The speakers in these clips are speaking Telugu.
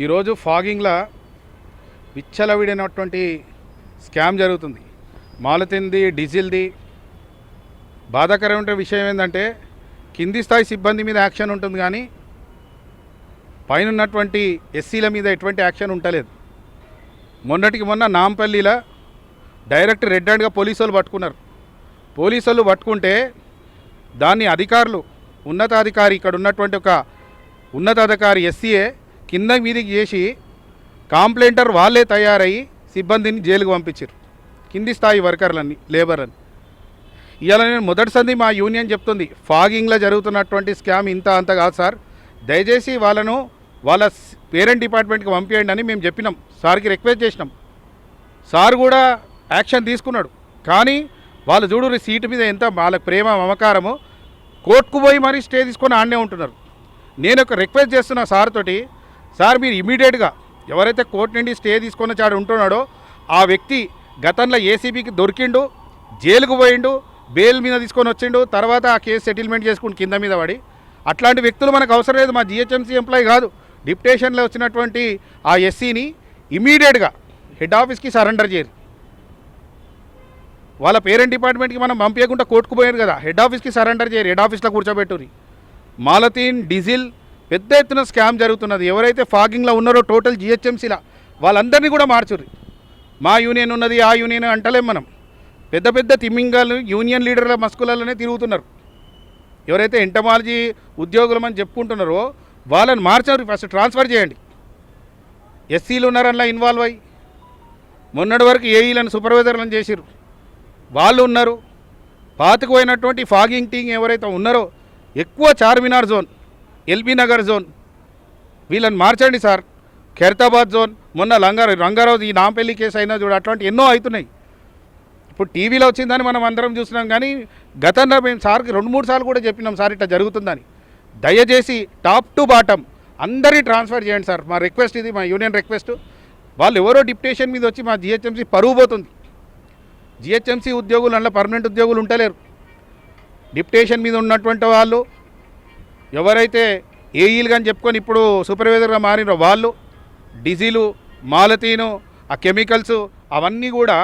ఈరోజు ఫాగింగ్లా విచ్చలవిడినటువంటి స్కామ్ జరుగుతుంది. మాలతింది, డీజిల్ది. బాధాకరమైన విషయం ఏంటంటే కింది స్థాయి సిబ్బంది మీద యాక్షన్ ఉంటుంది కానీ పైన ఉన్నటువంటి ఎస్సీల మీద ఎటువంటి యాక్షన్ ఉంటలేదు. మొన్నటికి మొన్న నాంపల్లిలో డైరెక్ట్ రెడ్ హ్యాండ్గా పోలీసు వాళ్ళు పట్టుకున్నారు. పోలీసు వాళ్ళు పట్టుకుంటే దాన్ని అధికారులు, ఉన్నతాధికారి, ఇక్కడ ఉన్నటువంటి ఒక ఉన్నతాధికారి ఎస్సీఏ కింద మీదికి చేసి కాంప్లైంటర్ వాళ్ళే తయారయ్యి సిబ్బందిని జైలుకు పంపించారు, కింది స్థాయి వర్కర్లన్నీ, లేబర్ అని. ఇవాళ నేను మొదటిసారి మా యూనియన్ చెప్తుంది, ఫాగింగ్లో జరుగుతున్నటువంటి స్కామ్ ఇంత అంత కాదు సార్, దయచేసి వాళ్ళను వాళ్ళ పేరెంట్ డిపార్ట్మెంట్కి పంపించండి అని మేము చెప్పినాం. సార్కి రిక్వెస్ట్ చేసినాం. సార్ కూడా యాక్షన్ తీసుకున్నాడు. కానీ వాళ్ళు చూడు సీటు మీద ఎంత వాళ్ళ ప్రేమ మమకారము, కోర్టుకు పోయి మరీ స్టే తీసుకొని ఆడనే ఉంటున్నారు. నేను ఒక రిక్వెస్ట్ చేస్తున్నా సార్ తోటి, సార్ మీరు ఇమీడియట్గా ఎవరైతే కోర్టు నుండి స్టే తీసుకొని చాడు ఉంటున్నాడో ఆ వ్యక్తి గతంలో ఏసీబీకి దొరికిండు, జైలుకు పోయిండు, బెయిల్ మీద తీసుకొని వచ్చిండు, తర్వాత ఆ కేసు సెటిల్మెంట్ చేసుకుంటూ కింద మీద పడి, అట్లాంటి వ్యక్తులు మనకు అవసరం లేదు. మా జిహెచ్ఎంసీ ఎంప్లాయీ కాదు, డిప్యుటేషన్లో వచ్చినటువంటి ఆ ఎస్సీని ఇమీడియట్గా హెడ్ ఆఫీస్కి సరెండర్ చేయరు. వాళ్ళ పేరెంట్ డిపార్ట్మెంట్కి మనం పంపించకుండా కోర్టుకు పోయారు కదా, హెడ్ ఆఫీస్కి సరెండర్ చేయరు, హెడ్ ఆఫీస్లో కూర్చోబెట్టుర్రి. మాలతీన్, డీజిల్ పెద్ద ఎత్తున స్కామ్ జరుగుతున్నది. ఎవరైతే ఫాగింగ్లో ఉన్నారో టోటల్ జిహెచ్ఎంసీలా వాళ్ళందరినీ కూడా మార్చుర్రి. మా యూనియన్ ఉన్నది, ఆ యూనియన్ అంటలేం మనం. పెద్ద పెద్ద తిమ్మింగాలు యూనియన్ లీడర్ల మస్కులలోనే తిరుగుతున్నారు. ఎవరైతే ఎంటమాలజీ ఉద్యోగులమని చెప్పుకుంటున్నారో వాళ్ళని మార్చారు, ఫస్ట్ ట్రాన్స్ఫర్ చేయండి. ఎస్సీలు ఉన్నారన్నా ఇన్వాల్వ్ అయ్యి మొన్నటి వరకు ఏఈలను సూపర్వైజర్లను చేసిరు, వాళ్ళు ఉన్నారు. పాతకు పోయినటువంటి ఫాగింగ్ టీం ఎవరైతే ఉన్నారో ఎక్కువ Charminar zone, LB Nagar zone, వీళ్ళని మార్చండి సార్. ఖైరతాబాద్ జోన్, మొన్న రంగారావు ఈ నాంపల్లి కేసు అయినా చూడ, అట్లాంటి ఎన్నో అవుతున్నాయి. ఇప్పుడు టీవీలో వచ్చిందని మనం అందరం చూస్తున్నాం, కానీ గతంలో మేము సార్కి 2-3 సార్లు కూడా చెప్పినాం, సార్ ఇట్లా జరుగుతుందని. దయచేసి టాప్ టు బాటం అందరినీ ట్రాన్స్ఫర్ చేయండి సార్. మా రిక్వెస్ట్ ఇది, మా యూనియన్ రిక్వెస్ట్. వాళ్ళు ఎవరో డిప్యుటేషన్ మీద వచ్చి మా జిహెచ్ఎంసీ పరువు పోతుంది. జిహెచ్ఎంసీ ఉద్యోగులు అందులో పర్మనెంట్ ఉద్యోగులు ఉంటలేరు. డిప్యుటేషన్ మీద ఉన్నటువంటి వాళ్ళు ఎవరైతే ఏఈలు కానీ చెప్పుకొని ఇప్పుడు సూపర్వైజర్గా మారినో వాళ్ళు, డీజిలు, మాలతీను, ఆ కెమికల్స్, అవన్నీ కూడా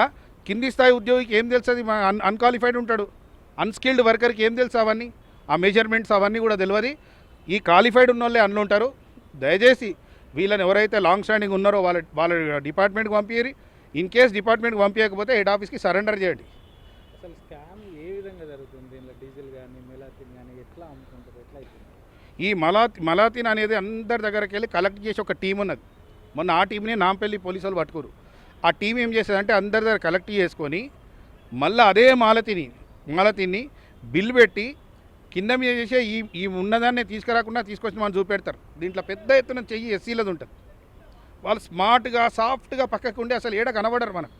కింది స్థాయి ఉద్యోగికి ఏం తెలుస్తుంది? అన్క్వాలిఫైడ్ ఉంటాడు, అన్స్కిల్డ్ వర్కర్కి ఏం తెలుసు అవన్నీ? ఆ మెజర్మెంట్స్ అవన్నీ కూడా తెలియదు. ఈ క్వాలిఫైడ్ ఉన్న వాళ్ళే అందులో ఉంటారు. దయచేసి వీళ్ళని ఎవరైతే లాంగ్ స్టాండింగ్ ఉన్నారో వాళ్ళ డిపార్ట్మెంట్కి పంపించరు. ఇన్ కేస్ డిపార్ట్మెంట్కి పంపించకపోతే హెడ్ ఆఫీస్కి సరెండర్ చేయండి. అసలు స్కామ్ ఏ విధంగా జరుగుతుంది? దీనిలో డీజిల్ కానీ మెలాతిన్ కానీ ఎట్లా అమ్ముకుంటారు, ఎట్లా అవుతుంది? ఈ మలాతిన్ అనేది అందరి దగ్గరికి వెళ్ళి కలెక్ట్ చేసి ఒక టీం ఉన్నది. మొన్న ఆ టీంని నాంపల్లి పోలీసు వాళ్ళు పట్టుకోరు. ఆ టీం ఏం చేసేదంటే అందరి దగ్గర కలెక్ట్ చేసుకొని మళ్ళీ అదే మాలతిని బిల్ పెట్టి కింద మీద చేసే ఈ ఉన్నదాన్ని తీసుకురాకుండా తీసుకొచ్చి మనం చూపెడతారు. దీంట్లో పెద్ద ఎత్తున చెయ్యి ఎస్సీలది ఉంటుంది. వాళ్ళు స్మార్ట్గా సాఫ్ట్గా పక్కకు ఉండి అసలు ఏడ కనబడరు. మనకు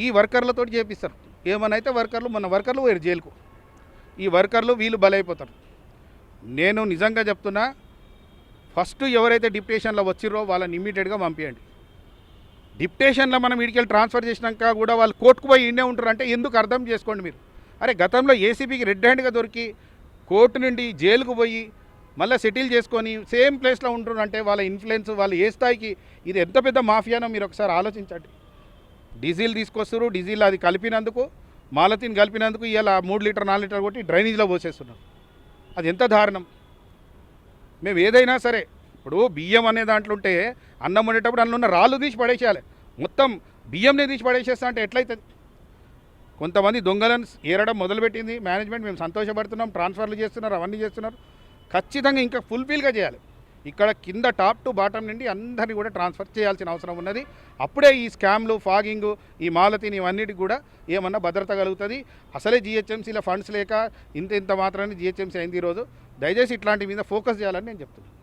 ఈ వర్కర్లతో చేపిస్తారు. ఏమనైతే వర్కర్లు, మన వర్కర్లు పోయారు జైలుకు. ఈ వర్కర్లు వీళ్ళు బలైపోతారు. నేను నిజంగా చెప్తున్నా, ఫస్ట్ ఎవరైతే డిప్యుటేషన్లో వచ్చిర్రో వాళ్ళని ఇమ్మీడియట్గా పంపించండి. డిప్యుటేషన్లో మనం వీడికెళ్ళి ట్రాన్స్ఫర్ చేసినాక కూడా వాళ్ళు కోర్టుకు పోయి ఇండే ఉంటారు అంటే ఎందుకు అర్థం చేసుకోండి మీరు. అరే గతంలో ఏసీబీకి రెడ్ హ్యాండ్గా దొరికి కోర్టు నుండి జైలుకు పోయి మళ్ళీ సెటిల్ చేసుకొని సేమ్ ప్లేస్లో ఉంటున్నారు అంటే వాళ్ళ ఇన్ఫ్లుయెన్స్, వాళ్ళు ఏ స్థాయికి, ఇది ఎంత పెద్ద మాఫియానో మీరు ఒకసారి ఆలోచించండి. డీజిల్ తీసుకొస్తారు, డీజిల్ అది కలిపినందుకు, మాలతీన్ కలిపినందుకు ఇలా 3 లీటర్ 4 లీటర్ కొట్టి డ్రైనేజ్లో పోసేస్తున్నారు. అది ఎంత దారుణం. మేము ఏదైనా సరే, ఇప్పుడు బియ్యం అనే దాంట్లో ఉంటే అన్నం వండేటప్పుడు అందులో ఉన్న రాళ్ళు తీసి పడేసేయాలి. మొత్తం బియ్యంనే తీసి పడేసేస్తా అంటే ఎట్లయితుంది? కొంతమంది దొంగలను ఏరడం మొదలుపెట్టింది మేనేజ్మెంట్. మేము సంతోషపడుతున్నాం, ట్రాన్స్ఫర్లు చేస్తున్నారు, అవన్నీ చేస్తున్నారు. ఖచ్చితంగా ఇంకా ఫుల్ఫిల్గా చేయాలి. ఇక్కడ కింద టాప్ టు బాటం నుండి అందరినీ కూడా ట్రాన్స్ఫర్ చేయాల్సిన అవసరం ఉన్నది. అప్పుడే ఈ స్కామ్లు, ఫాగింగు, ఈ మాలతీని ఇవన్నిటికి కూడా ఏమన్నా భద్రత కలుగుతుంది. అసలే జిహెచ్ఎంసీలో ఫండ్స్ లేక ఇంత మాత్రాన్ని జిహెచ్ఎంసీ అయింది ఈరోజు. దయచేసి ఇట్లాంటి మీద ఫోకస్ చేయాలని నేను చెప్తున్నాను.